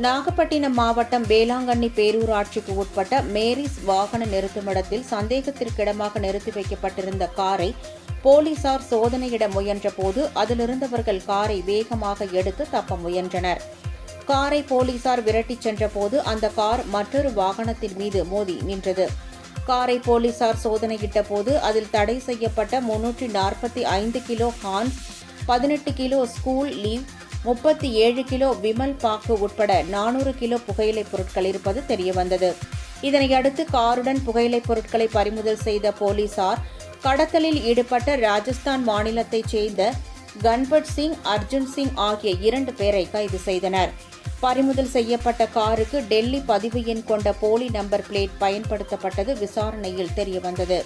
நாகப்பட்டினம் மாவட்டம் வேளாங்கண்ணி பேரூராட்சிக்கு உட்பட்ட மேரிஸ் வாகன நிறுத்துமிடத்தில் சந்தேகத்திற்கிடமாக நிறுத்தி வைக்கப்பட்டிருந்த காரை போலீசார் சோதனையிட முயன்றபோது அதிலிருந்தவர்கள் காரை வேகமாக எடுத்து தப்ப முயன்றனர். காரை போலீசார் விரட்டிச் சென்றபோது அந்த கார் மற்றொரு வாகனத்தின் மீது மோதி நின்றது. காரை போலீசார் சோதனையிட்ட போது அதில் தடை செய்யப்பட்ட 345 kilo Hans, 18 kilo cool lip, 37 kilo Vimal பாக்கு உட்பட 400 கிலோ புகையிலைப் பொருட்கள் இருப்பது தெரியவந்தது. இதனையடுத்து காருடன் புகையிலைப் பொருட்களை பறிமுதல் செய்த போலீசார் கடத்தலில் ஈடுபட்ட ராஜஸ்தான் மாநிலத்தைச் சேர்ந்த கன்பட் சிங், அர்ஜுன் சிங் ஆகிய 2 பேரை கைது செய்தனர். பறிமுதல் செய்யப்பட்ட காருக்கு டெல்லி பதிவு எண் கொண்ட போலி நம்பர் பிளேட் பயன்படுத்தப்பட்டது விசாரணையில் தெரியவந்தது.